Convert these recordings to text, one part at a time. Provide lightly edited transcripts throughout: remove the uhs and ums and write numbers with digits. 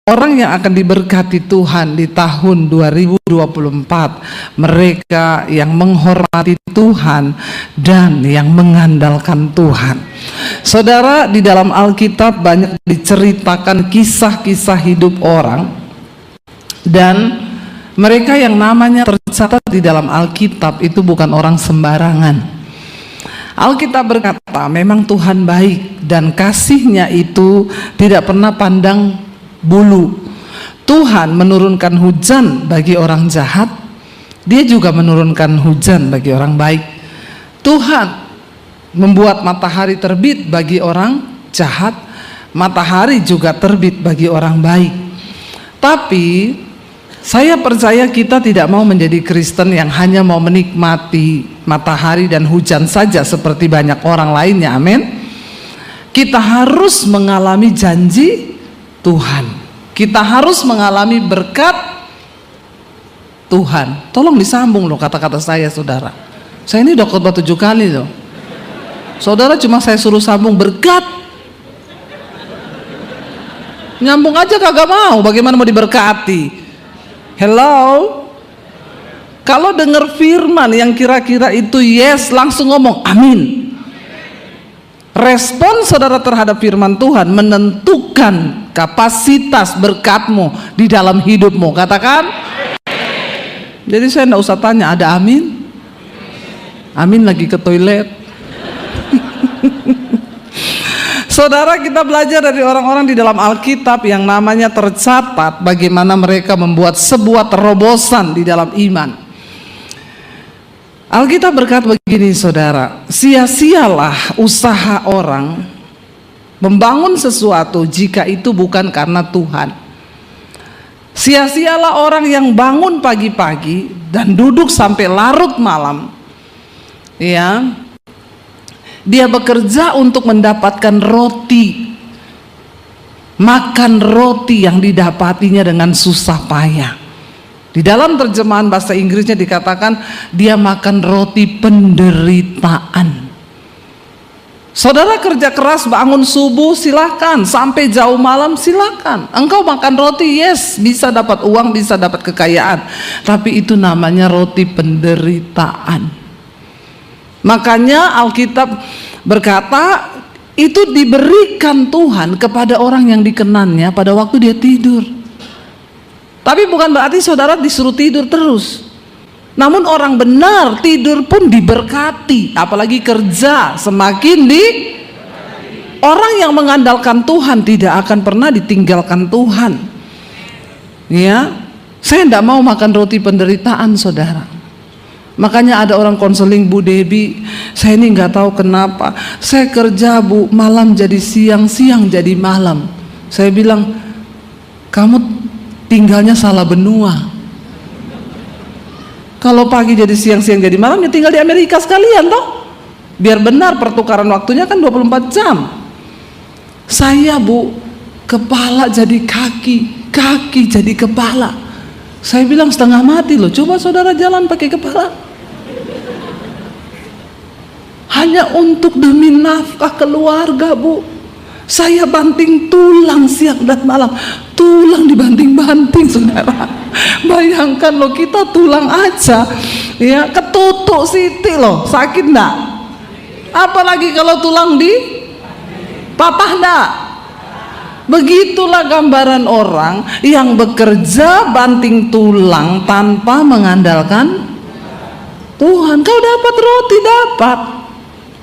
Orang yang akan diberkati Tuhan di tahun 2024, mereka yang menghormati Tuhan dan yang mengandalkan Tuhan. Saudara, di dalam Alkitab banyak diceritakan kisah-kisah hidup orang, dan mereka yang namanya tercatat di dalam Alkitab itu bukan orang sembarangan. Alkitab berkata, memang Tuhan baik dan kasih-Nya itu tidak pernah pandang bulu. Tuhan menurunkan hujan bagi orang jahat, Dia juga menurunkan hujan bagi orang baik. Tuhan membuat matahari terbit bagi orang jahat, matahari juga terbit bagi orang baik. Tapi saya percaya kita tidak mau menjadi Kristen yang hanya mau menikmati matahari dan hujan saja seperti banyak orang lainnya. Amin. Kita harus mengalami janji Tuhan. Kita harus mengalami berkat Tuhan. Tolong disambung loh kata-kata saya, saudara. Saya ini udah khotbah 7 kali loh. Saudara cuma saya suruh sambung berkat. Nyambung aja kagak mau. Bagaimana mau diberkati? Hello? Kalau dengar firman yang kira-kira itu yes, langsung ngomong amin. Respon saudara terhadap firman Tuhan menentukan kapasitas berkatmu di dalam hidupmu. Katakan. Jadi saya enggak usah tanya, ada amin? Amin lagi ke toilet. Saudara, kita belajar dari orang-orang di dalam Alkitab yang namanya tercatat bagaimana mereka membuat sebuah terobosan di dalam iman. Alkitab berkata begini, saudara, sia-sialah usaha orang membangun sesuatu jika itu bukan karena Tuhan. Sia-sialah orang yang bangun pagi-pagi dan duduk sampai larut malam, ya, dia bekerja untuk mendapatkan roti, makan roti yang didapatinya dengan susah payah. Di dalam terjemahan bahasa Inggrisnya dikatakan dia makan roti penderitaan. Saudara kerja keras bangun subuh, silakan, sampai jauh malam silakan. Engkau makan roti, yes, bisa dapat uang, bisa dapat kekayaan, tapi itu namanya roti penderitaan. Makanya Alkitab berkata itu diberikan Tuhan kepada orang yang dikenannya pada waktu dia tidur. Tapi bukan berarti saudara disuruh tidur terus. Namun orang benar tidur pun diberkati, apalagi kerja semakin orang yang mengandalkan Tuhan tidak akan pernah ditinggalkan Tuhan. Ya, saya tidak mau makan roti penderitaan, saudara. Makanya ada orang konseling, Bu Debi, saya ini nggak tahu kenapa, saya kerja Bu, malam jadi siang, siang jadi malam. Saya bilang, kamu tinggalnya salah benua. Kalau pagi jadi siang, siang jadi malam, ya tinggal di Amerika sekalian toh. Biar benar pertukaran waktunya kan 24 jam. Saya Bu, kepala jadi kaki, kaki jadi kepala. Saya bilang setengah mati loh. Coba saudara jalan pakai kepala. Hanya untuk demi nafkah keluarga, Bu. Saya banting tulang siang dan malam. Tulang dibanting-banting, saudara. Bayangkan loh, kita tulang aja ya ketutuk siti loh, sakit enggak? Apalagi kalau tulang di patah enggak? Begitulah gambaran orang yang bekerja banting tulang tanpa mengandalkan Tuhan. Kau dapat roti, dapat.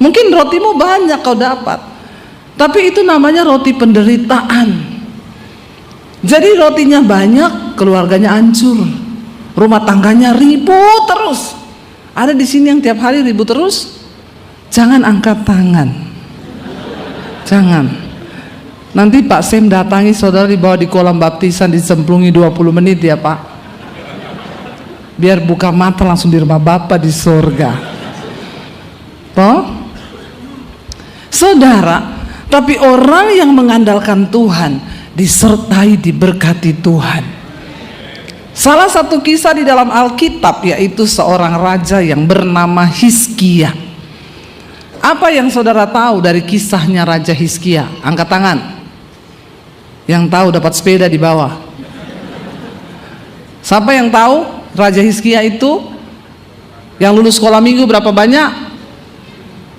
Mungkin rotimu banyak kau dapat, tapi itu namanya roti penderitaan. Jadi rotinya banyak, keluarganya hancur, rumah tangganya ribut terus. Ada di sini yang tiap hari ribut terus? Jangan angkat tangan. Jangan. Nanti Pak Sem datangi saudara, dibawa di kolam baptisan, dicemplungi 20 menit ya Pak. Biar buka mata langsung di rumah Bapa di surga. Toh? Saudara, tapi orang yang mengandalkan Tuhan disertai diberkati Tuhan. Salah satu kisah di dalam Alkitab yaitu seorang raja yang bernama Hizkia. Apa yang saudara tahu dari kisahnya Raja Hizkia? Angkat tangan. Yang tahu dapat sepeda di bawah. Siapa yang tahu Raja Hizkia itu yang lulus sekolah minggu berapa banyak?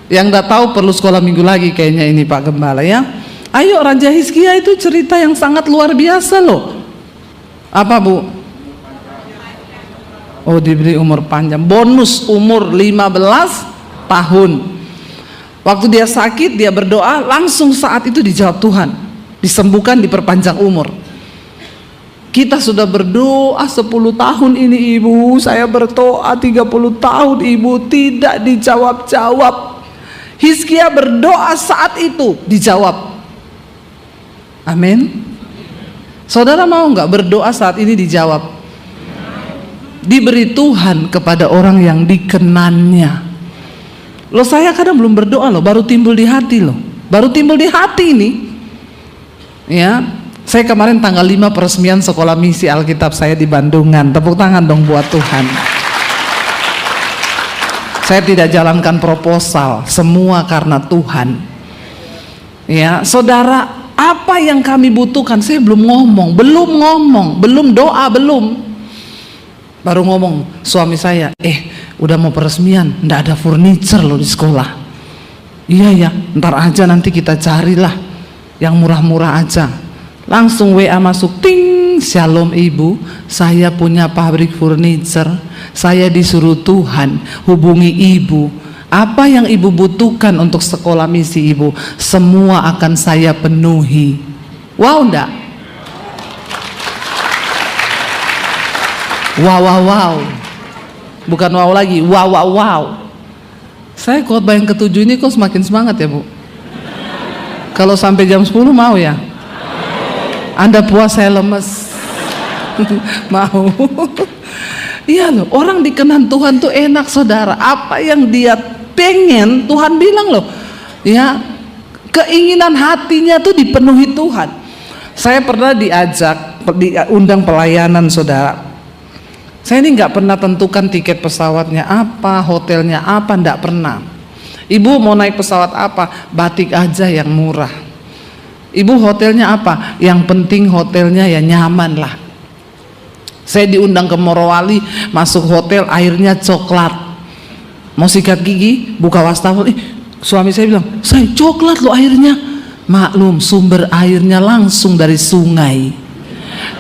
Yang enggak tahu perlu sekolah minggu lagi kayaknya ini Pak Gembala ya. Ayo, Raja Hizkia itu cerita yang sangat luar biasa loh. Apa Bu? Oh, diberi umur panjang, bonus umur 15 tahun. Waktu dia sakit, dia berdoa, langsung saat itu dijawab Tuhan, disembuhkan, diperpanjang umur. Kita sudah berdoa 10 tahun ini Ibu, saya berdoa 30 tahun Ibu, tidak dijawab-jawab. Hizkia berdoa saat itu dijawab. Amin. Saudara mau nggak berdoa saat ini dijawab? Diberi Tuhan kepada orang yang dikenannya. Loh, saya kadang belum berdoa loh, baru timbul di hati loh, baru timbul di hati ini. Ya, saya kemarin tanggal 5 peresmian sekolah misi Alkitab saya di Bandungan. Tepuk tangan dong buat Tuhan. Saya tidak jalankan proposal, semua karena Tuhan. Ya, saudara, apa yang kami butuhkan saya belum ngomong, belum doa, belum. Baru ngomong suami saya, udah mau peresmian, ndak ada furniture loh di sekolah. Iya ya, ntar aja nanti kita carilah yang murah-murah aja. Langsung WA masuk, ting, shalom Ibu, saya punya pabrik furniture, saya disuruh Tuhan hubungi Ibu. Apa yang Ibu butuhkan untuk sekolah misi Ibu, semua akan saya penuhi. Wow enggak? Wow. Bukan wow lagi, wow. Saya khotbah yang ke-7 ini kok semakin semangat ya Bu? Kalau sampai jam 10 mau ya? Anda puas, saya lemes. Mau. Iya loh, orang dikenan Tuhan tuh enak saudara. Apa yang dia pengen Tuhan bilang loh, ya, keinginan hatinya tuh dipenuhi Tuhan. Saya pernah diundang pelayanan saudara. Saya ini nggak pernah tentukan tiket pesawatnya apa, hotelnya apa, nggak pernah. Ibu mau naik pesawat apa? Batik aja yang murah. Ibu hotelnya apa? Yang penting hotelnya ya nyaman lah. Saya diundang ke Morowali, masuk hotel airnya coklat. Mau sikat gigi, buka wastafel, suami saya bilang, "Saya coklat loh airnya." Maklum, sumber airnya langsung dari sungai.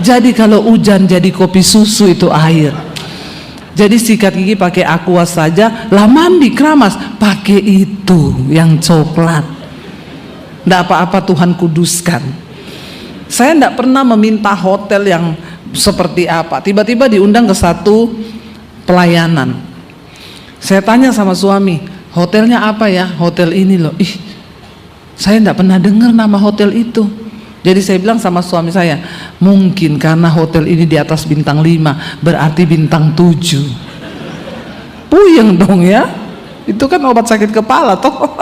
Jadi kalau hujan jadi kopi susu itu air. Jadi sikat gigi pakai aqua saja, lah mandi keramas pakai itu yang coklat. Nggak apa-apa, Tuhan kuduskan. Saya nggak pernah meminta hotel yang seperti apa. Tiba-tiba diundang ke satu pelayanan. Saya tanya sama suami, hotelnya apa ya? Hotel ini loh. Saya nggak pernah dengar nama hotel itu. Jadi saya bilang sama suami saya, mungkin karena hotel ini di atas bintang 5, berarti bintang 7. Puyeng dong ya. Itu kan obat sakit kepala toh.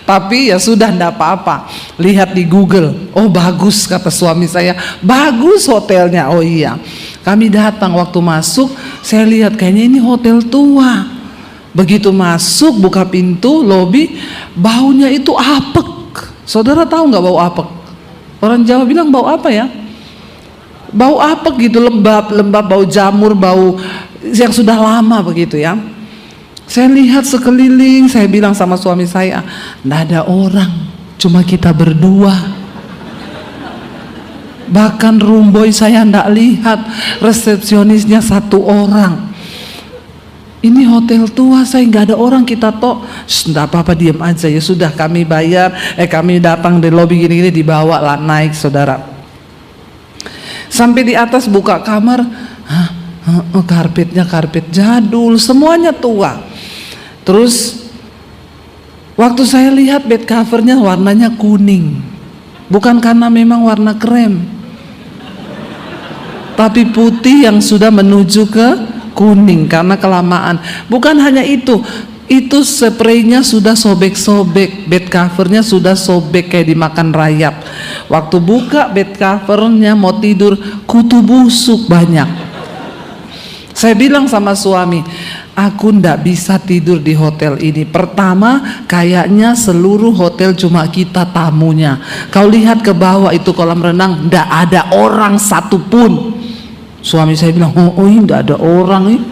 Tapi ya sudah, ndak apa-apa. Lihat di Google, oh bagus kata suami saya, bagus hotelnya. Oh iya, kami datang, waktu masuk saya lihat kayaknya ini hotel tua. Begitu masuk, buka pintu lobi, baunya itu apek. Saudara tahu nggak bau apek? Orang Jawa bilang bau apa ya? Bau apek gitu, lembab, bau jamur, bau yang sudah lama begitu ya. Saya lihat sekeliling, saya bilang sama suami saya, nggak ada orang, cuma kita berdua. Bahkan room boy saya nggak lihat, resepsionisnya 1 orang. Ini hotel tua, saya nggak ada orang, kita toh, nggak apa-apa, diam aja ya sudah, kami bayar, kami datang di lobi gini-gini, dibawa lah naik saudara. Sampai di atas buka kamar, karpetnya karpet jadul, semuanya tua. Terus waktu saya lihat bed covernya warnanya kuning, bukan karena memang warna krem, tapi putih yang sudah menuju ke kuning karena kelamaan. Bukan hanya itu spraynya sudah sobek-sobek, bed covernya sudah sobek kayak dimakan rayap. Waktu buka bed covernya mau tidur, kutu busuk banyak. Saya bilang sama suami, aku ndak bisa tidur di hotel ini. Pertama, kayaknya seluruh hotel cuma kita tamunya. Kau lihat ke bawah itu kolam renang, ndak ada orang satupun. Suami saya bilang, oh ini ndak ada orang nih.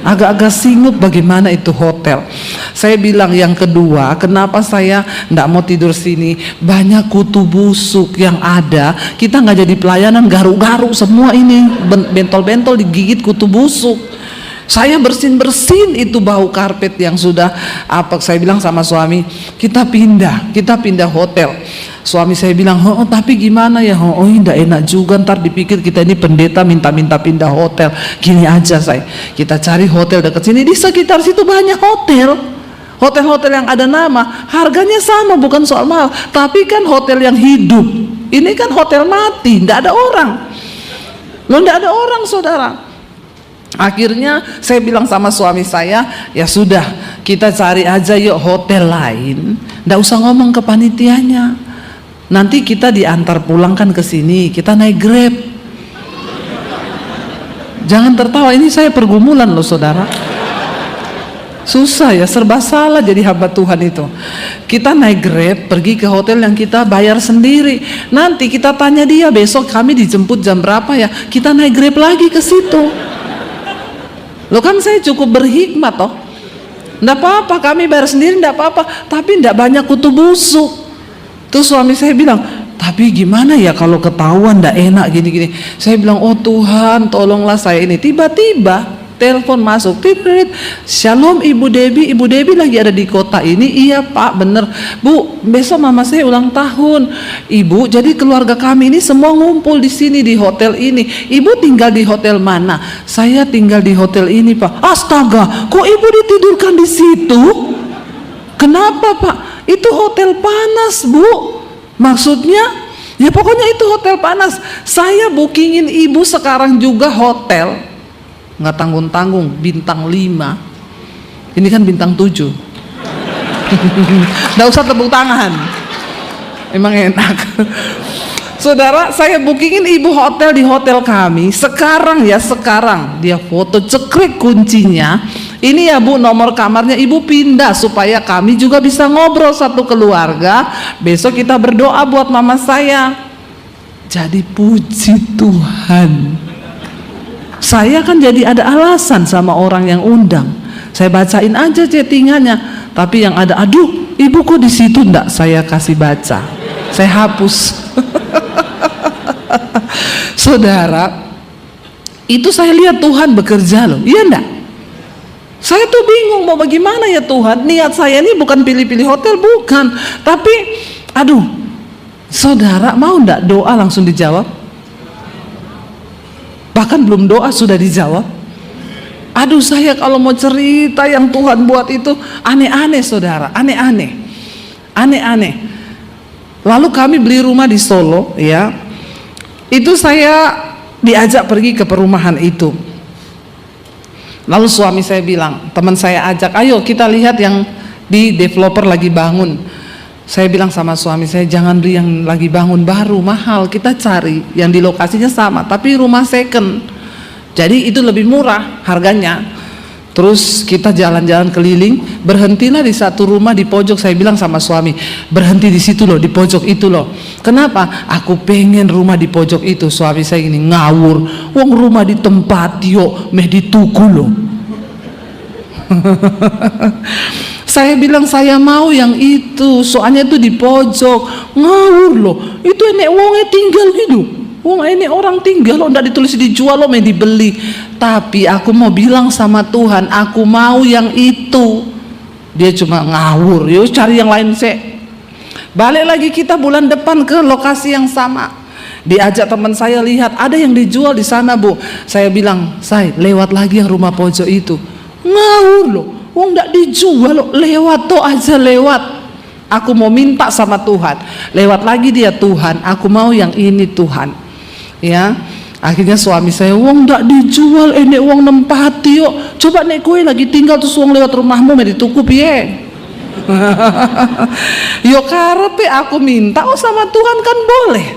Agak-agak singgup bagaimana itu hotel. Saya bilang yang kedua, kenapa saya ndak mau tidur sini? Banyak kutu busuk yang ada. Kita nggak jadi pelayanan, garuk-garuk semua ini, bentol-bentol digigit kutu busuk. Saya bersin-bersin itu bau karpet yang sudah apa. Saya bilang sama suami, kita pindah hotel. Suami saya bilang, oh tapi gimana ya, oh tidak enak juga, ntar dipikir kita ini pendeta minta-minta pindah hotel. Gini aja kita cari hotel dekat sini. Di sekitar situ banyak hotel yang ada nama, harganya sama, bukan soal mahal, tapi kan hotel yang hidup. Ini kan hotel mati, tidak ada orang. Tidak ada orang, saudara. Akhirnya saya bilang sama suami saya, ya sudah, kita cari aja yuk hotel lain. Nggak usah ngomong ke panitianya. Nanti kita diantar pulang kan ke sini, kita naik Grab. Jangan tertawa, ini saya pergumulan loh saudara. Susah ya, serba salah jadi hamba Tuhan itu. Kita naik Grab pergi ke hotel yang kita bayar sendiri. Nanti kita tanya dia, besok kami dijemput jam berapa ya, kita naik Grab lagi ke situ. Loh kan saya cukup berhikmat toh. Nggak apa-apa, kami bayar sendiri nggak apa-apa, tapi nggak banyak kutu busuk. Terus suami saya bilang, tapi gimana ya kalau ketahuan nggak enak gini-gini. Saya bilang, oh Tuhan tolonglah saya ini. Tiba-tiba telepon masuk, titrit, Shalom Ibu Debbie lagi ada di kota ini. Iya Pak, bener Bu, besok mama saya ulang tahun. Ibu, jadi keluarga kami ini semua ngumpul di sini di hotel ini. Ibu tinggal di hotel mana? Saya tinggal di hotel ini Pak. Astaga, kok Ibu ditidurkan di situ? Kenapa Pak? Itu hotel panas Bu. Maksudnya? Ya pokoknya itu hotel panas. Saya bookingin Ibu sekarang juga hotel, nggak tanggung-tanggung, bintang 5. Ini kan bintang 7. Nggak usah tepuk tangan, emang enak. Saudara, saya bookingin Ibu hotel di hotel kami. Sekarang dia foto, cekrek kuncinya. Ini ya Bu, nomor kamarnya. Ibu pindah supaya kami juga bisa ngobrol satu keluarga. Besok kita berdoa buat mama saya. Jadi puji Tuhan, saya kan jadi ada alasan sama orang yang undang. Saya bacain aja chattingannya, tapi yang ada, aduh Ibu kok di situ, enggak saya kasih baca, saya hapus. Saudara, itu saya lihat Tuhan bekerja loh, iya enggak? Saya tuh bingung mau bagaimana ya Tuhan. Niat saya ini bukan pilih-pilih hotel, bukan, tapi aduh, saudara mau enggak doa langsung dijawab? Bahkan belum doa sudah dijawab. Aduh, saya kalau mau cerita yang Tuhan buat itu aneh-aneh saudara, aneh-aneh. Lalu kami beli rumah di Solo ya. Itu saya diajak pergi ke perumahan itu. Lalu suami saya bilang, teman saya ajak, ayo kita lihat yang di developer lagi bangun. Saya bilang sama suami saya, jangan beli yang lagi bangun baru, mahal. Kita cari yang di lokasinya sama tapi rumah second, jadi itu lebih murah harganya. Terus kita jalan-jalan keliling, berhentilah di satu rumah di pojok. Saya bilang sama suami, berhenti di situ loh, di pojok itu loh. Kenapa? Aku pengen rumah di pojok itu. Suami saya ini ngawur, wong rumah di tempat yo meh dituku loh. Saya bilang saya mau yang itu, soalnya itu di pojok. Ngawur loh, itu enek wongnya tinggal hidup. Wong ini orang tinggal loh, ndak ditulis dijual loh, main dibeli. Tapi aku mau bilang sama Tuhan, aku mau yang itu. Dia cuma ngawur, yuk cari yang lain sih. Balik lagi kita bulan depan ke lokasi yang sama. Diajak teman saya lihat, ada yang dijual di sana Bu. Saya bilang, saya lewat lagi yang rumah pojok itu. Ngawur loh, wong ndak dijual loh, lewat tuh aja lewat. Aku mau minta sama Tuhan, lewat lagi dia, Tuhan, aku mau yang ini Tuhan. Ya, akhirnya suami saya, wong ndak dijual, enek wong nempati yuk. Coba nek kowe lagi tinggal terus wong lewat rumahmu mau dituku piye? Yo karepe aku minta sama Tuhan kan boleh.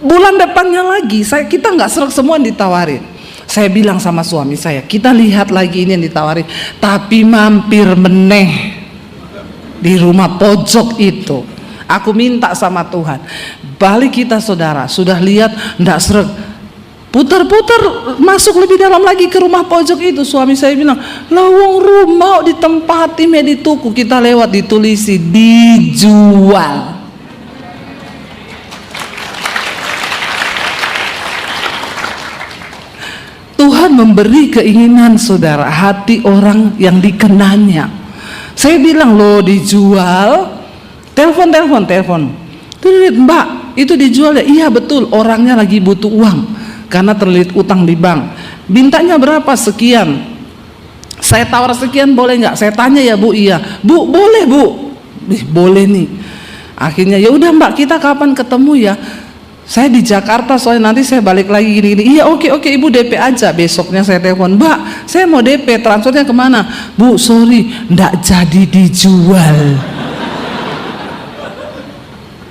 Bulan depannya lagi kita nggak serak semua ditawarin. Saya bilang sama suami saya, kita lihat lagi ini yang ditawari, tapi mampir meneh di rumah pojok itu. Aku minta sama Tuhan, balik kita saudara, sudah lihat ndak sreg, putar-putar masuk lebih dalam lagi ke rumah pojok itu. Suami saya bilang, lawang rumah ditempati di tuku, kita lewat ditulisi dijual. Tuhan memberi keinginan saudara, hati orang yang dikenanya. Saya bilang, loh dijual, telepon. Mbak, itu dijual ya? Iya betul, orangnya lagi butuh uang karena terlilit utang di bank. Mintanya berapa? Sekian. Saya tawar sekian, boleh nggak? Saya tanya ya Bu, iya. Bu, boleh Bu. Boleh nih. Akhirnya ya udah Mbak, kita kapan ketemu ya? Saya di Jakarta soalnya nanti saya balik lagi gini. Iya oke Ibu DP aja. Besoknya saya telepon, Mbak saya mau DP, transfernya kemana? Bu sorry, ndak jadi dijual.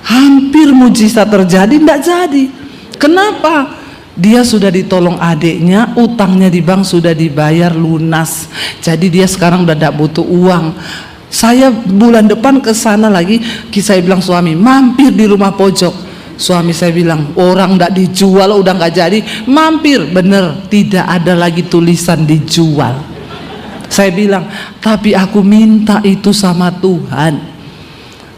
Hampir mujizat terjadi, ndak jadi. Kenapa? Dia sudah ditolong adiknya, utangnya di bank sudah dibayar lunas. Jadi dia sekarang udah ndak butuh uang. Saya bulan depan ke sana lagi, saya bilang suami, mampir di rumah pojok. Suami saya bilang, orang ndak dijual udah nggak jadi, mampir. Bener, tidak ada lagi tulisan dijual. Saya bilang, tapi aku minta itu sama Tuhan.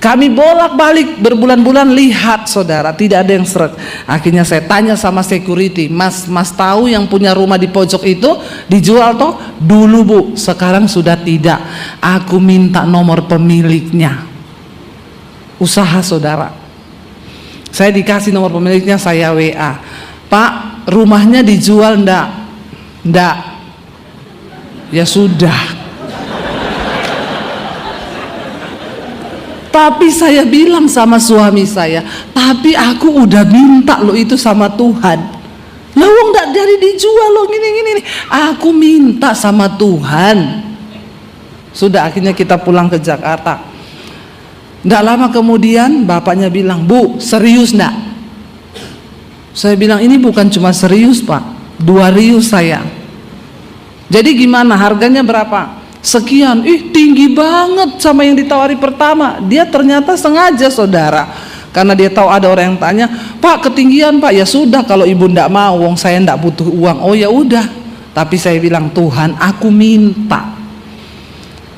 Kami bolak-balik berbulan-bulan, lihat saudara, tidak ada yang seret. Akhirnya saya tanya sama security, mas tahu yang punya rumah di pojok itu dijual toh? Dulu Bu, sekarang sudah tidak. Aku minta nomor pemiliknya. Usaha saudara, saya dikasih nomor pemiliknya, saya WA, Pak rumahnya dijual ndak? Ya sudah. Tapi saya bilang sama suami saya, tapi aku udah minta lo itu sama Tuhan. Lawang ndak jadi dijual lo gini. Aku minta sama Tuhan. Sudah, akhirnya kita pulang ke Jakarta. Nggak lama kemudian bapaknya bilang, Bu serius ndak? Saya bilang, ini bukan cuma serius Pak, 2 rius saya. Jadi gimana, harganya berapa? Sekian. Tinggi banget sama yang ditawari pertama. Dia ternyata sengaja saudara, karena dia tahu ada orang yang tanya, Pak ketinggian Pak. Ya sudah, kalau ibu ndak mau, wong saya ndak butuh uang. Oh ya udah. Tapi saya bilang, Tuhan aku minta.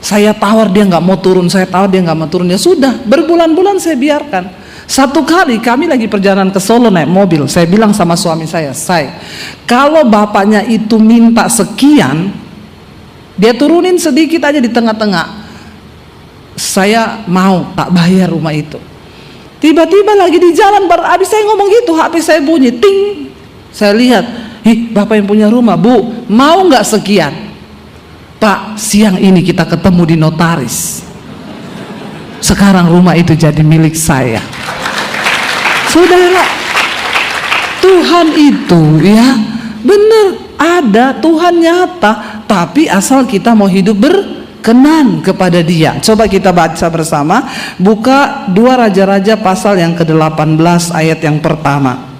Saya tawar dia nggak mau turun, saya tawar dia nggak mau turun. Ya sudah, berbulan-bulan saya biarkan. Satu kali kami lagi perjalanan ke Solo naik mobil, saya bilang sama suami saya, kalau bapaknya itu minta sekian, dia turunin sedikit aja di tengah-tengah, saya mau tak bayar rumah itu. Tiba-tiba lagi di jalan, habis saya ngomong gitu, HP saya bunyi, ting. Saya lihat, bapak yang punya rumah, Bu mau nggak sekian? Pak, siang ini kita ketemu di notaris. Sekarang rumah itu jadi milik saya. Saudara, Tuhan itu ya benar ada, Tuhan nyata. Tapi asal kita mau hidup berkenan kepada Dia. Coba kita baca bersama. Buka 2 Raja-Raja pasal yang ke-18 ayat yang pertama.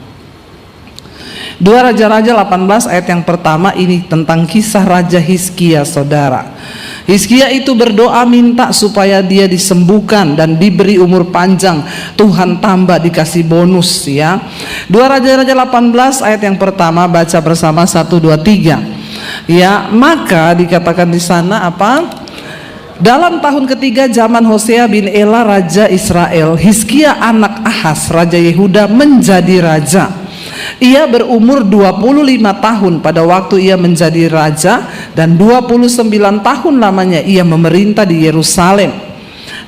2 Raja-Raja 18 ayat yang pertama, ini tentang kisah Raja Hizkia saudara. Hizkia itu berdoa minta supaya dia disembuhkan dan diberi umur panjang. Tuhan tambah, dikasih bonus ya. 2 Raja-Raja 18 ayat yang pertama, baca bersama 1, 2, 3. Ya, maka dikatakan di sana apa? Dalam tahun ketiga zaman Hosea bin Ela Raja Israel, Hizkia anak Ahaz Raja Yehuda menjadi raja. Ia berumur 25 tahun pada waktu ia menjadi raja, dan 29 tahun lamanya ia memerintah di Yerusalem.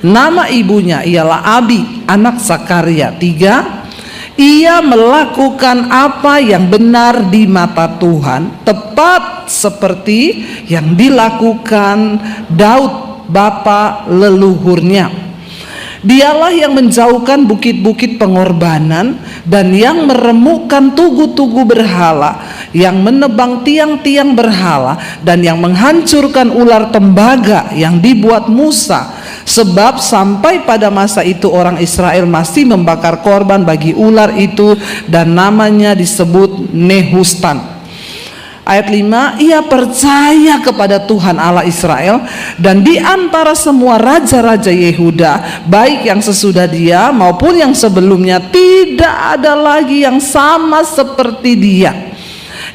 Nama ibunya ialah Abi, anak Zakaria. 3. Ia melakukan apa yang benar di mata Tuhan, tepat seperti yang dilakukan Daud bapa leluhurnya. Dialah yang menjauhkan bukit-bukit pengorbanan dan yang meremukkan tugu-tugu berhala, yang menebang tiang-tiang berhala, dan yang menghancurkan ular tembaga yang dibuat Musa. Sebab sampai pada masa itu orang Israel masih membakar korban bagi ular itu, dan namanya disebut Nehustan. Ayat 5, ia percaya kepada Tuhan Allah Israel, dan di antara semua raja-raja Yehuda, baik yang sesudah dia maupun yang sebelumnya, tidak ada lagi yang sama seperti dia.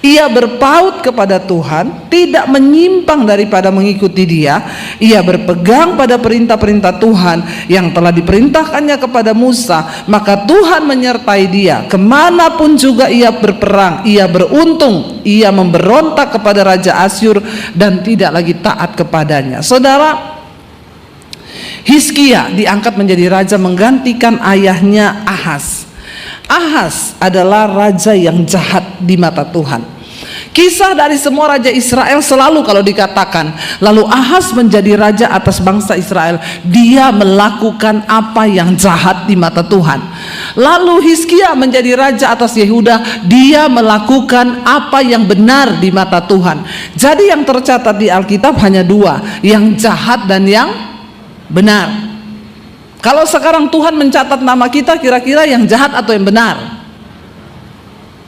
Ia berpaut kepada Tuhan, tidak menyimpang daripada mengikuti dia. Ia berpegang pada perintah-perintah Tuhan yang telah diperintahkannya kepada Musa. Maka Tuhan menyertai dia kemanapun juga ia berperang. Ia beruntung. Ia memberontak kepada Raja Asyur dan tidak lagi taat kepadanya. Saudara, Hizkia diangkat menjadi raja menggantikan ayahnya Ahaz. Ahaz adalah raja yang jahat di mata Tuhan. Kisah dari semua raja Israel selalu kalau dikatakan, lalu Ahaz menjadi raja atas bangsa Israel, dia melakukan apa yang jahat di mata Tuhan. Lalu Hizkia menjadi raja atas Yehuda, dia melakukan apa yang benar di mata Tuhan. Jadi yang tercatat di Alkitab hanya dua, yang jahat dan yang benar. Kalau sekarang Tuhan mencatat nama kita, kira-kira yang jahat atau yang benar?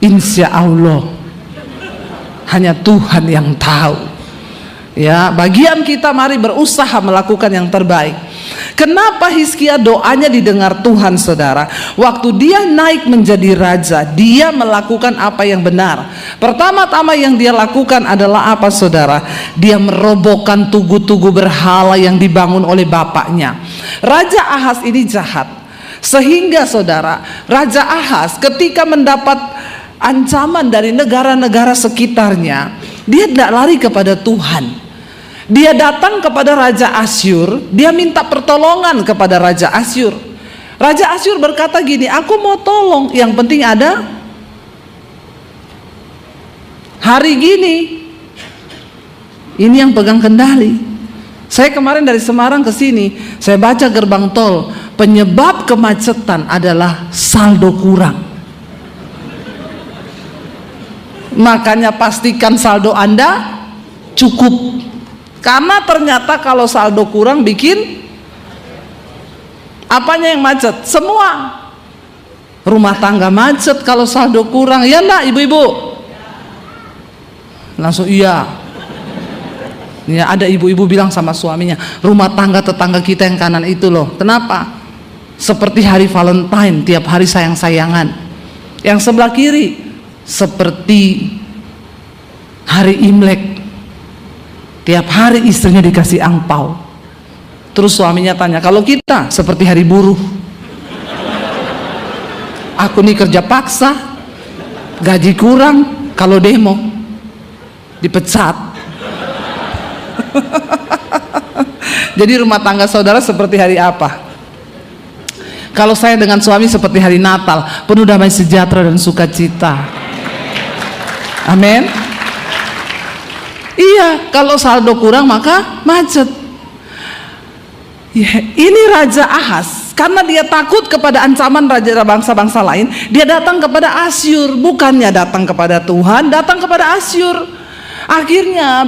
Insya Allah hanya Tuhan yang tahu. Ya, bagian kita mari berusaha melakukan yang terbaik. Kenapa Hizkia doanya didengar Tuhan, saudara? Waktu dia naik menjadi raja, dia melakukan apa yang benar. Pertama-tama yang dia lakukan adalah apa, saudara? Dia merobohkan tugu-tugu berhala yang dibangun oleh bapaknya. Raja Ahaz ini jahat, sehingga saudara, Raja Ahaz ketika mendapat ancaman dari negara-negara sekitarnya, dia tidak lari kepada Tuhan. Dia datang kepada Raja Asyur, dia minta pertolongan kepada Raja Asyur. Raja Asyur berkata gini, aku mau tolong, yang penting ada hari gini. Ini yang pegang kendali. Saya kemarin dari Semarang ke sini, saya baca gerbang tol, penyebab kemacetan adalah saldo kurang. Makanya pastikan saldo Anda cukup. Karena ternyata kalau saldo kurang bikin apanya yang macet? Semua. Rumah tangga macet kalau saldo kurang. Ya enggak ibu-ibu? Langsung iya. Ya, ada ibu-ibu bilang sama suaminya, rumah tangga tetangga kita yang kanan itu loh. Kenapa? Seperti hari Valentine, tiap hari sayang-sayangan. Yang sebelah kiri seperti hari Imlek, tiap hari istrinya dikasih angpau. Terus suaminya tanya, kalau kita seperti hari buruh. Aku nih kerja paksa, gaji kurang, kalau demo dipecat. Jadi rumah tangga saudara seperti hari apa? Kalau saya dengan suami seperti hari Natal, penuh damai sejahtera dan sukacita. Amin. Iya, kalau saldo kurang maka macet. Ya, ini Raja Ahaz, karena dia takut kepada ancaman raja bangsa-bangsa lain, dia datang kepada Asyur, bukannya datang kepada Tuhan, datang kepada Asyur. Akhirnya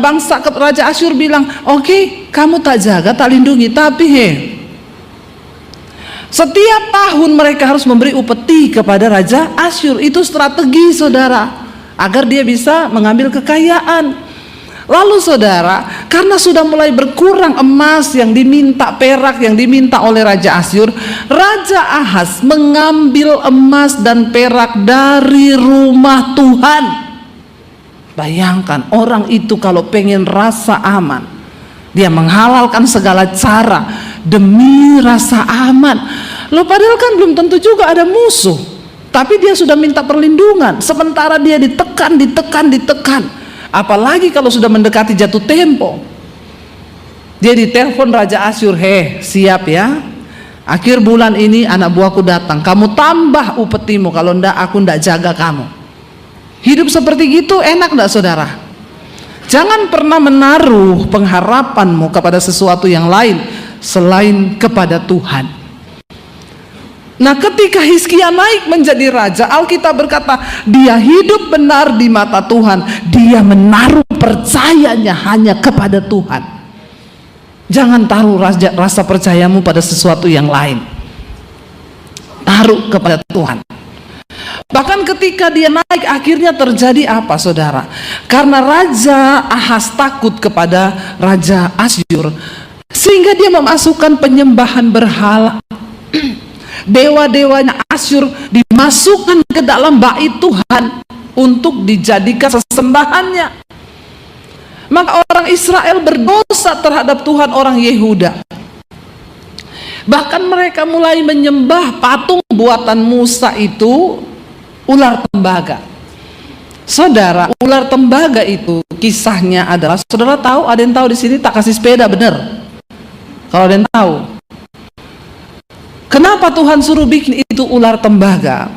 Raja Asyur bilang, oke, kamu tak jaga, tak lindungi, tapi setiap tahun mereka harus memberi upeti kepada Raja Asyur. Itu strategi, saudara, agar dia bisa mengambil kekayaan. Lalu saudara, karena sudah mulai berkurang emas yang diminta, perak yang diminta oleh Raja Asyur, Raja Ahaz mengambil emas dan perak dari rumah Tuhan. Bayangkan, orang itu kalau pengen rasa aman, dia menghalalkan segala cara demi rasa aman. Loh, padahal kan belum tentu juga ada musuh, tapi dia sudah minta perlindungan, sementara dia ditekan. Apalagi kalau sudah mendekati jatuh tempo, dia ditelepon Raja Asyur, siap ya, akhir bulan ini anak buahku datang, kamu tambah upetimu, kalau enggak aku enggak jaga kamu. Hidup seperti gitu enak enggak, saudara? Jangan pernah menaruh pengharapanmu kepada sesuatu yang lain selain kepada Tuhan. Nah, ketika Hizkia naik menjadi raja, Alkitab berkata dia hidup benar di mata Tuhan. Dia menaruh percayanya hanya kepada Tuhan. Jangan taruh rasa percayamu pada sesuatu yang lain. Taruh kepada Tuhan. Bahkan ketika dia naik, akhirnya terjadi apa, saudara? Karena Raja Ahaz takut kepada Raja Asyur, sehingga dia memasukkan penyembahan berhala. Dewa-dewanya Asyur dimasukkan ke dalam bait Tuhan untuk dijadikan sesembahannya. Maka orang Israel berdosa terhadap Tuhan orang Yehuda. Bahkan mereka mulai menyembah patung buatan Musa itu, ular tembaga. Saudara, ular tembaga itu kisahnya adalah, saudara tahu, ada yang tahu di sini tak kasih sepeda, benar? Kalau ada yang tahu, kenapa Tuhan suruh bikin itu ular tembaga?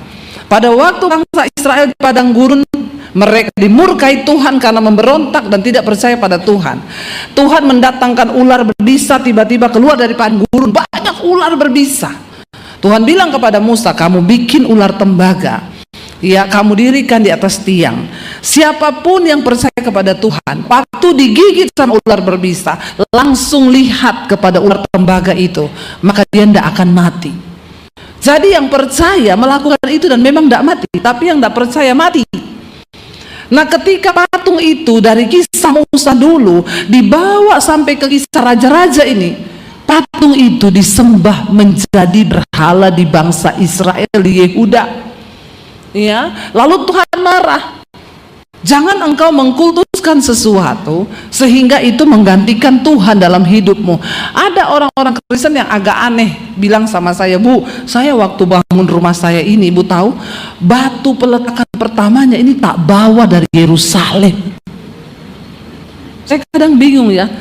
Pada waktu bangsa Israel di padang gurun, mereka dimurkai Tuhan karena memberontak dan tidak percaya pada Tuhan. Tuhan mendatangkan ular berbisa, tiba-tiba keluar dari padang gurun, banyak ular berbisa. Tuhan bilang kepada Musa, kamu bikin ular tembaga, ya, kamu dirikan di atas tiang. Siapapun yang percaya kepada Tuhan, waktu digigit sama ular berbisa, langsung lihat kepada ular tembaga itu, maka dia tidak akan mati. Jadi yang percaya melakukan itu dan memang tidak mati, tapi yang tidak percaya mati. Nah, ketika patung itu dari kisah Musa dulu dibawa sampai ke kisah raja-raja ini, patung itu disembah menjadi berhala di bangsa Israel, di Yehuda. Ya, lalu Tuhan marah. Jangan engkau mengkultuskan sesuatu sehingga itu menggantikan Tuhan dalam hidupmu. Ada orang-orang Kristen yang agak aneh bilang sama saya, Bu, saya waktu bangun rumah saya ini, Bu tahu, batu peletakan pertamanya ini tak bawa dari Yerusalem. Saya kadang bingung ya,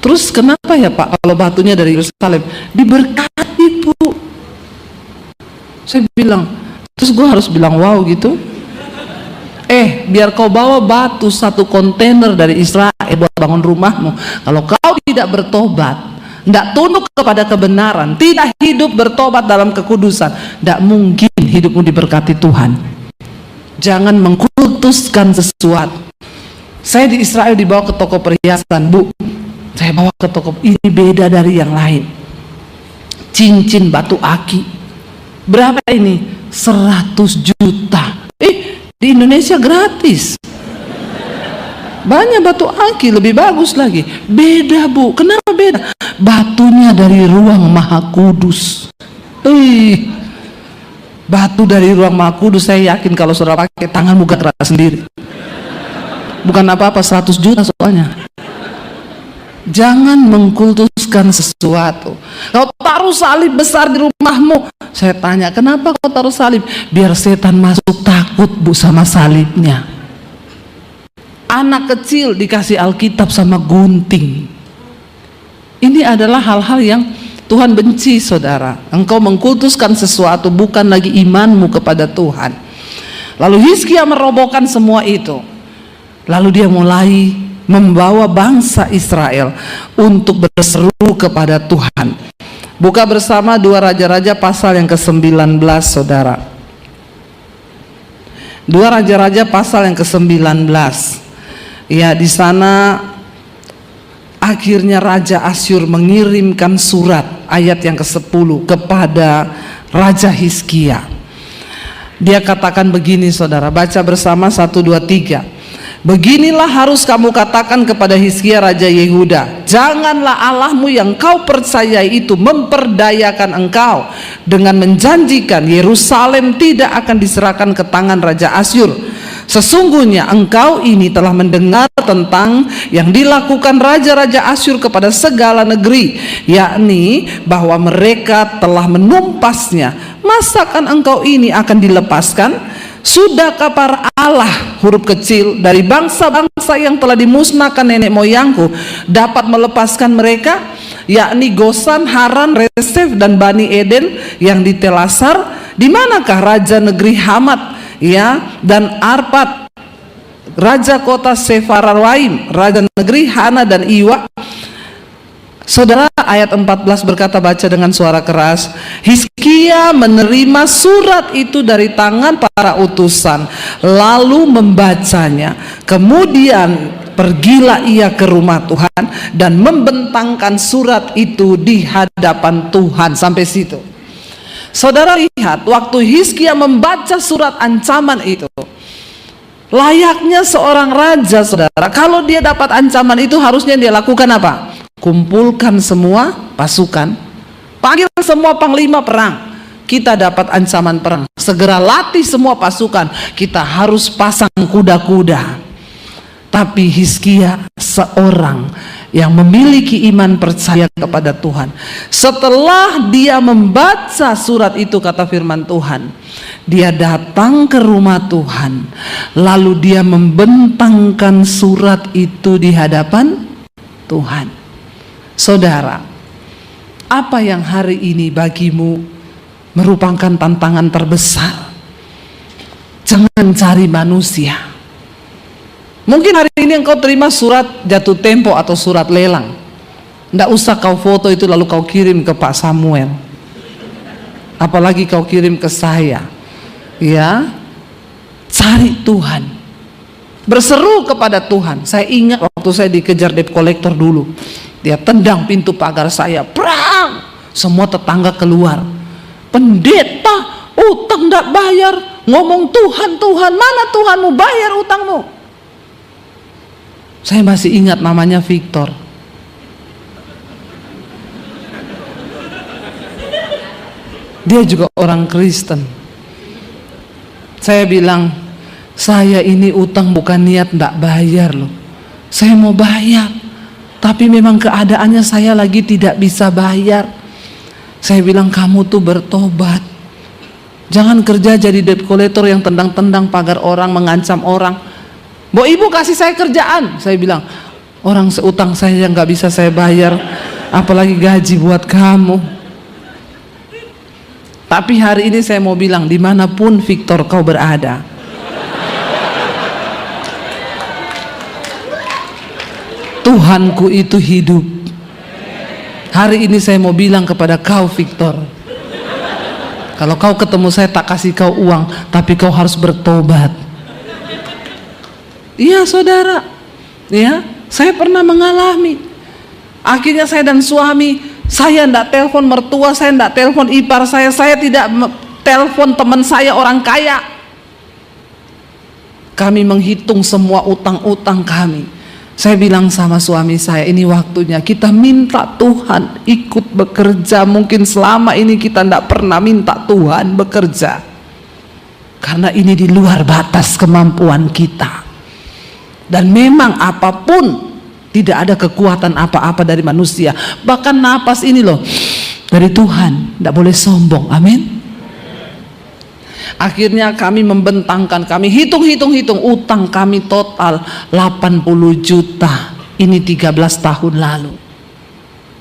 terus kenapa ya Pak kalau batunya dari Yerusalem? Diberkati, Bu. Saya bilang, terus gue harus bilang wow gitu? Biar kau bawa batu 1 kontainer dari Israel buat bangun rumahmu, kalau kau tidak bertobat, tidak tunduk kepada kebenaran, tidak hidup bertobat dalam kekudusan, tidak mungkin hidupmu diberkati Tuhan. Jangan mengkultuskan sesuatu. Saya di Israel dibawa ke toko perhiasan, Bu, saya bawa ke toko, ini beda dari yang lain. Cincin batu aki, berapa ini? 100 juta. Di Indonesia gratis. Banyak batu aki lebih bagus lagi. Beda, Bu. Kenapa beda? Batunya dari ruang Maha Kudus. Batu dari ruang Maha Kudus, saya yakin kalau saudara pakai tanganmu gak keras sendiri. Bukan apa-apa, 100 juta soalnya. Jangan mengkultuskan sesuatu. Kau taruh salib besar di rumahmu. Saya tanya, kenapa kau taruh salib? Biar setan masuk takut, Bu, sama salibnya. Anak kecil dikasih Alkitab sama gunting. Ini adalah hal-hal yang Tuhan benci, saudara. Engkau mengkultuskan sesuatu, bukan lagi imanmu kepada Tuhan. Lalu Hizkia merobohkan semua itu. Lalu dia mulai membawa bangsa Israel untuk berseru kepada Tuhan. Buka bersama 2 Raja-Raja pasal yang ke-19, saudara. 2 Raja-Raja pasal yang ke-19. Ya, di sana akhirnya Raja Asyur mengirimkan surat, ayat yang ke-10, kepada Raja Hizkia. Dia katakan begini, saudara, baca bersama 1, 2, 3. Beginilah harus kamu katakan kepada Hizkia Raja Yehuda, janganlah Allahmu yang kau percayai itu memperdayakan engkau dengan menjanjikan Yerusalem tidak akan diserahkan ke tangan Raja Asyur. Sesungguhnya engkau ini telah mendengar tentang yang dilakukan raja-raja Asyur kepada segala negeri, yakni bahwa mereka telah menumpasnya. Masakan engkau ini akan dilepaskan? Sudahkah para Allah, huruf kecil, dari bangsa-bangsa yang telah dimusnahkan nenek moyangku dapat melepaskan mereka, yakni Gosan, Haran, Resef, dan Bani Eden yang di Telasar? Di manakah raja negeri Hamat, ya, dan Arpad, raja kota Sefarwaim, raja negeri Hana dan Iwa? Saudara, ayat 14 berkata, baca dengan suara keras, Hizkia menerima surat itu dari tangan para utusan, lalu membacanya. Kemudian pergilah ia ke rumah Tuhan dan membentangkan surat itu di hadapan Tuhan. Sampai situ. Saudara lihat, waktu Hizkia membaca surat ancaman itu, layaknya seorang raja, saudara, kalau dia dapat ancaman itu harusnya dia lakukan apa? Kumpulkan semua pasukan, panggil semua panglima perang. Kita dapat ancaman perang, segera latih semua pasukan, kita harus pasang kuda-kuda. Tapi Hizkia seorang yang memiliki iman percaya kepada Tuhan. Setelah dia membaca surat itu, kata firman Tuhan, dia datang ke rumah Tuhan, lalu dia membentangkan surat itu di hadapan Tuhan. Saudara, apa yang hari ini bagimu merupakan tantangan terbesar? Jangan cari manusia. Mungkin hari ini engkau terima surat jatuh tempo atau surat lelang. Tidak usah kau foto itu lalu kau kirim ke Pak Samuel, apalagi kau kirim ke saya. Ya, cari Tuhan, berseru kepada Tuhan. Saya ingat waktu saya dikejar debt collector dulu, dia tendang pintu pagar saya, perang. Semua tetangga keluar. Pendeta, utang tidak bayar. Ngomong Tuhan, Tuhan, mana Tuhanmu, bayar utangmu. Saya masih ingat namanya Victor. Dia juga orang Kristen. Saya bilang, saya ini utang bukan niat tidak bayar loh. Saya mau bayar, tapi memang keadaannya saya lagi tidak bisa bayar. Saya bilang, kamu tuh bertobat. Jangan kerja jadi debt collector yang tendang-tendang pagar orang, mengancam orang. Bu, ibu kasih saya kerjaan. Saya bilang, orang seutang saya yang gak bisa saya bayar, apalagi gaji buat kamu. Tapi hari ini saya mau bilang, dimanapun Victor kau berada, Tuhanku itu hidup. Hari ini saya mau bilang kepada kau Victor, kalau kau ketemu saya tak kasih kau uang, tapi kau harus bertobat. Iya saudara, ya, saya pernah mengalami. Akhirnya saya dan suami, saya tidak telepon mertua, saya tidak telepon ipar saya tidak telepon teman saya orang kaya. Kami menghitung semua utang-utang kami. Saya bilang sama suami saya, ini waktunya kita minta Tuhan ikut bekerja. Mungkin selama ini kita tidak pernah minta Tuhan bekerja, karena ini di luar batas kemampuan kita. Dan memang apapun, tidak ada kekuatan apa-apa dari manusia. Bahkan napas ini loh, dari Tuhan, tidak boleh sombong. Amin. Akhirnya kami membentangkan, kami hitung utang kami total 80 juta. Ini 13 tahun lalu.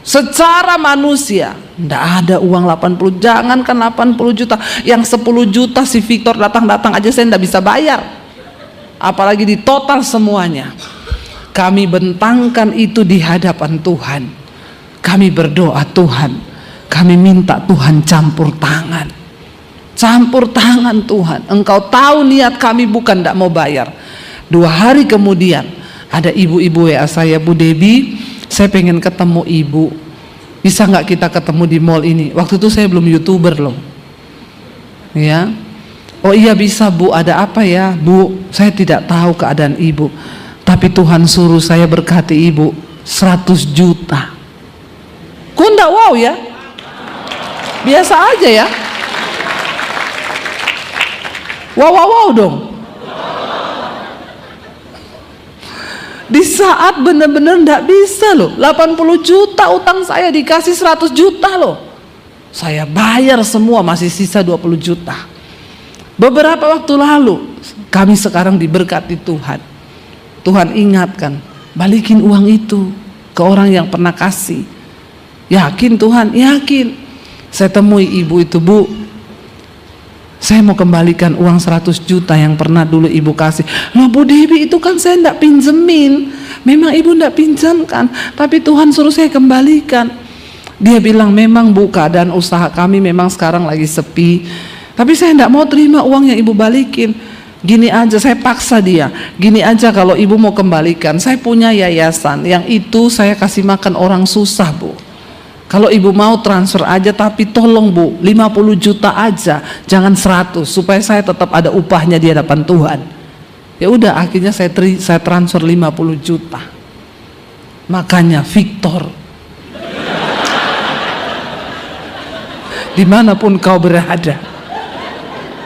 Secara manusia tidak ada uang 80, jangankan 80 juta, yang 10 juta si Victor datang aja saya tidak bisa bayar, apalagi di total semuanya. Kami bentangkan itu di hadapan Tuhan. Kami berdoa, Tuhan, kami minta Tuhan campur tangan Tuhan. Engkau tahu niat kami bukan tidak mau bayar. 2 hari kemudian ada ibu-ibu WA saya, Bu Debbie, saya pengen ketemu ibu, bisa nggak kita ketemu di mall ini? Waktu itu saya belum YouTuber loh, ya. Oh iya bisa Bu, ada apa ya Bu? Saya tidak tahu keadaan ibu, tapi Tuhan suruh saya berkati ibu 100 juta. Kok enggak wow ya? Biasa aja ya. Wow dong. Di saat benar-benar enggak bisa loh, 80 juta utang saya dikasih 100 juta loh. Saya bayar semua, masih sisa 20 juta. Beberapa waktu lalu, kami sekarang diberkati Tuhan. Tuhan ingatkan, balikin uang itu ke orang yang pernah kasih. Yakin Tuhan? Yakin. Saya temui ibu itu, Bu, saya mau kembalikan uang 100 juta yang pernah dulu ibu kasih. Loh Bu Debbie, itu kan saya enggak pinjemin. Memang ibu enggak pinjamkan, tapi Tuhan suruh saya kembalikan. Dia bilang, memang Bu, keadaan usaha kami memang sekarang lagi sepi, tapi saya tidak mau terima uang yang ibu balikin. Gini aja, saya paksa dia, gini aja, kalau ibu mau kembalikan, saya punya yayasan yang itu saya kasih makan orang susah Bu. Kalau ibu mau transfer aja, tapi tolong bu 50 juta aja, jangan 100, supaya saya tetap ada upahnya di hadapan Tuhan. Ya udah, akhirnya saya transfer 50 juta. Makanya Victor, dimanapun kau berada,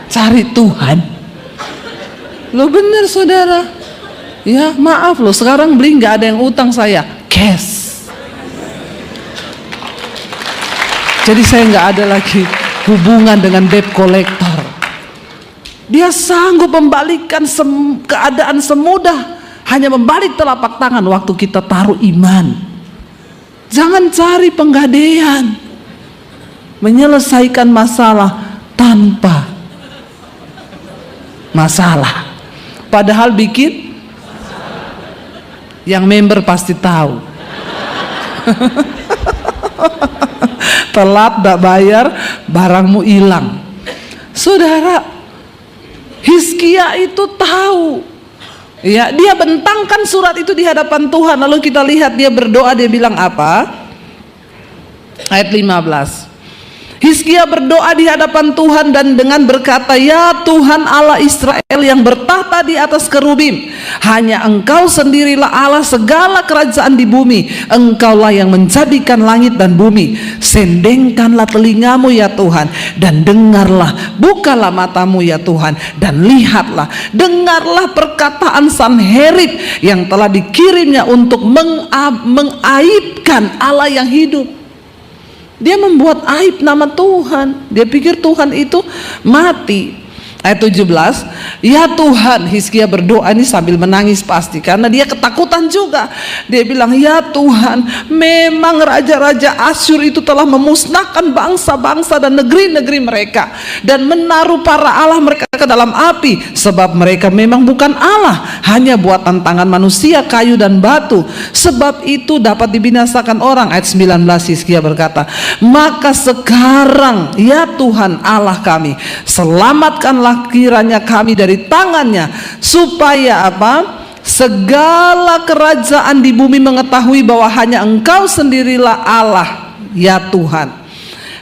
cari Tuhan. Lo bener saudara. Ya maaf loh, sekarang beli nggak ada yang utang saya, cash. Jadi saya nggak ada lagi hubungan dengan debt collector. Dia sanggup membalikkan keadaan semudah hanya membalik telapak tangan waktu kita taruh iman. Jangan cari penggadean, menyelesaikan masalah tanpa masalah. Padahal bikin, yang member pasti tahu. Telat tak bayar, barangmu hilang. Saudara, Hizkia itu tahu. Ya, dia bentangkan surat itu di hadapan Tuhan. Lalu kita lihat dia berdoa, dia bilang apa? Ayat 15. Hizkia berdoa di hadapan Tuhan dan dengan berkata, ya Tuhan Allah Israel yang bertahta di atas kerubim, hanya Engkau sendirilah Allah segala kerajaan di bumi. Engkaulah yang menjadikan langit dan bumi. Sendengkanlah telingamu ya Tuhan, dan dengarlah, bukalah matamu ya Tuhan, dan lihatlah, dengarlah perkataan Sanherib yang telah dikirimnya untuk mengaibkan Allah yang hidup. Dia membuat aib nama Tuhan. Dia pikir Tuhan itu mati. Ayat 17, ya Tuhan, Hizkia berdoa ini sambil menangis pasti, karena dia ketakutan juga. Dia bilang, ya Tuhan, memang raja-raja Asyur itu telah memusnahkan bangsa-bangsa dan negeri-negeri mereka, dan menaruh para Allah mereka ke dalam api, sebab mereka memang bukan Allah, hanya buatan tangan manusia, kayu dan batu. Sebab itu dapat dibinasakan orang. Ayat 19, Hizkia berkata, maka sekarang ya Tuhan Allah kami, selamatkanlah kiranya kami dari tangannya, supaya apa? Segala kerajaan di bumi mengetahui bahwa hanya Engkau sendirilah Allah, ya Tuhan.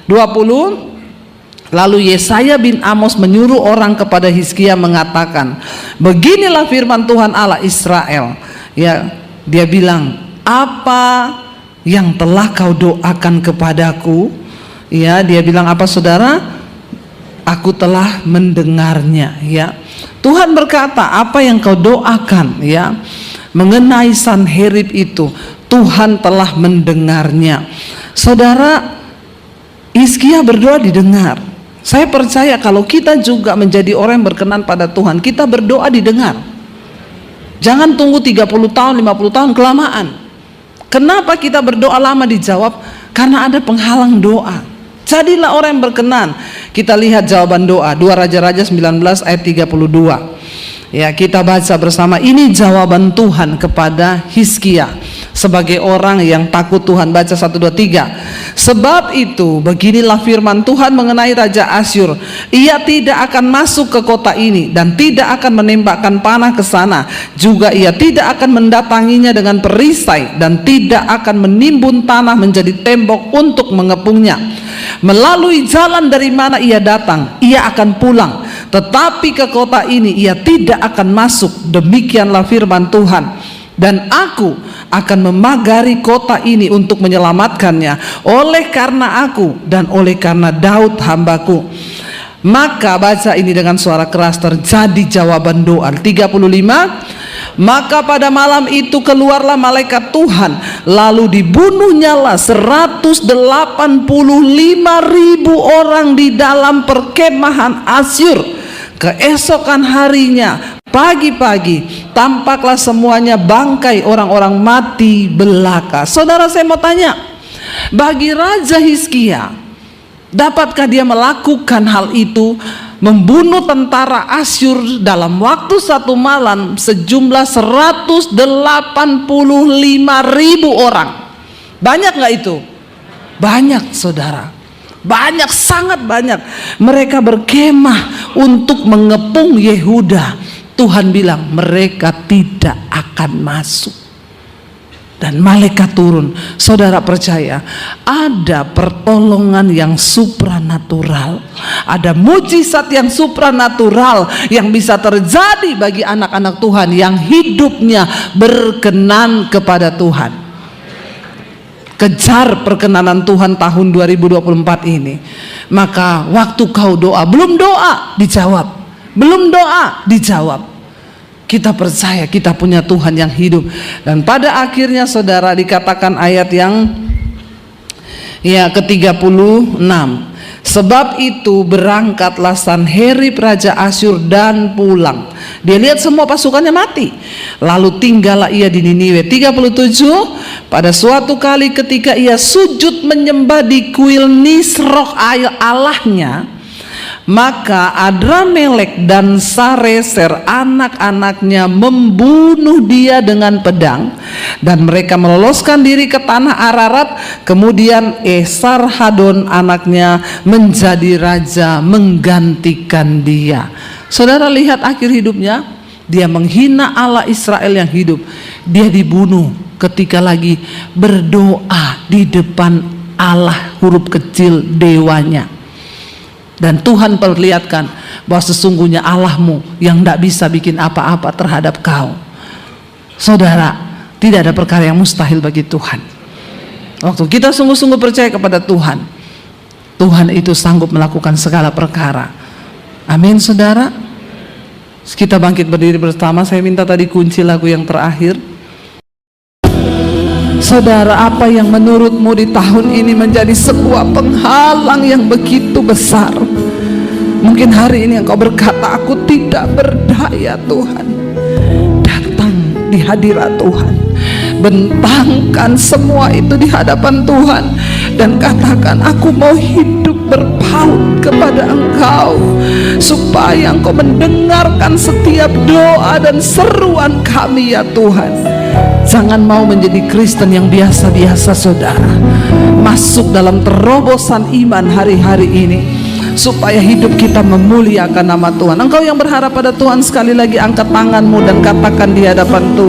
20. Lalu Yesaya bin Amos menyuruh orang kepada Hizkia mengatakan, beginilah firman Tuhan Allah Israel. Ya, dia bilang, apa yang telah kau doakan kepadaku? Ya, dia bilang apa saudara? Aku telah mendengarnya. Ya, Tuhan berkata, apa yang kau doakan ya mengenai Sanherib itu, Tuhan telah mendengarnya. Saudara, Hizkia berdoa didengar. Saya percaya kalau kita juga menjadi orang yang berkenan pada Tuhan, kita berdoa didengar. Jangan tunggu 30 tahun, 50 tahun, kelamaan. Kenapa kita berdoa lama dijawab? Karena ada penghalang doa. Jadilah orang yang berkenan. Kita lihat jawaban doa 2 Raja-Raja 19 ayat 32. Ya, kita baca bersama. Ini jawaban Tuhan kepada Hizkia sebagai orang yang takut Tuhan. Baca 1, 2, 3. Sebab itu beginilah firman Tuhan mengenai Raja Asyur. Ia tidak akan masuk ke kota ini dan tidak akan menembakkan panah ke sana. Juga ia tidak akan mendatanginya dengan perisai dan tidak akan menimbun tanah menjadi tembok untuk mengepungnya. Melalui jalan dari mana ia datang, ia akan pulang, tetapi ke kota ini ia tidak akan masuk. Demikianlah firman Tuhan. Dan aku akan memagari kota ini untuk menyelamatkannya, oleh karena aku dan oleh karena Daud hambaku. Maka baca ini dengan suara keras, terjadi jawaban doa. 35. Maka pada malam itu keluarlah malaikat Tuhan, lalu dibunuhnyalah 185.000 orang di dalam perkemahan Asyur. Keesokan harinya pagi-pagi tampaklah semuanya bangkai orang-orang mati belaka. Saudara, saya mau tanya, bagi Raja Hizkia, dapatkah dia melakukan hal itu, membunuh tentara Asyur dalam waktu satu malam sejumlah 185.000 orang? Banyak nggak itu? Banyak saudara, banyak, sangat banyak. Mereka berkemah untuk mengepung Yehuda. Tuhan bilang mereka tidak akan masuk. dan malaikat turun. Saudara percaya ada pertolongan yang supranatural, ada mujizat yang supranatural yang bisa terjadi bagi anak-anak Tuhan yang hidupnya berkenan kepada Tuhan. Kejar perkenanan Tuhan tahun 2024 ini. Maka waktu kau doa, belum doa dijawab, belum doa dijawab. Kita percaya kita punya Tuhan yang hidup. Dan pada akhirnya saudara dikatakan ayat yang ke-36. Sebab itu berangkatlah Sanherib Raja Asyur dan pulang. Dia lihat semua pasukannya mati. Lalu tinggallah ia di Niniwe. 37. Pada suatu kali ketika ia sujud menyembah di kuil Nisroch Allahnya, maka Adramelek dan Sareser anak-anaknya membunuh dia dengan pedang, dan mereka meloloskan diri ke tanah Ararat. Kemudian Esarhadon anaknya menjadi raja menggantikan dia. Saudara lihat akhir hidupnya, dia menghina Allah Israel yang hidup. Dia dibunuh ketika lagi berdoa di depan Allah huruf kecil dewanya. Dan Tuhan perlihatkan bahwa sesungguhnya Allahmu yang tidak bisa bikin apa-apa terhadap kau. Saudara, tidak ada perkara yang mustahil bagi Tuhan. Waktu kita sungguh-sungguh percaya kepada Tuhan, Tuhan itu sanggup melakukan segala perkara. Amin saudara. Kita bangkit berdiri bersama. Saya minta tadi kunci lagu yang terakhir. Saudara, apa yang menurutmu di tahun ini menjadi sebuah penghalang yang begitu besar? Mungkin hari ini engkau berkata, aku tidak berdaya Tuhan. Datang di hadirat Tuhan, bentangkan semua itu di hadapan Tuhan, dan katakan, aku mau hidup berpaut kepada Engkau, supaya Engkau mendengarkan setiap doa dan seruan kami ya Tuhan. Jangan mau menjadi Kristen yang biasa-biasa saudara. Masuk dalam terobosan iman hari-hari ini, supaya hidup kita memuliakan nama Tuhan. Engkau yang berharap pada Tuhan, sekali lagi angkat tanganmu dan katakan di hadapan Tuhan.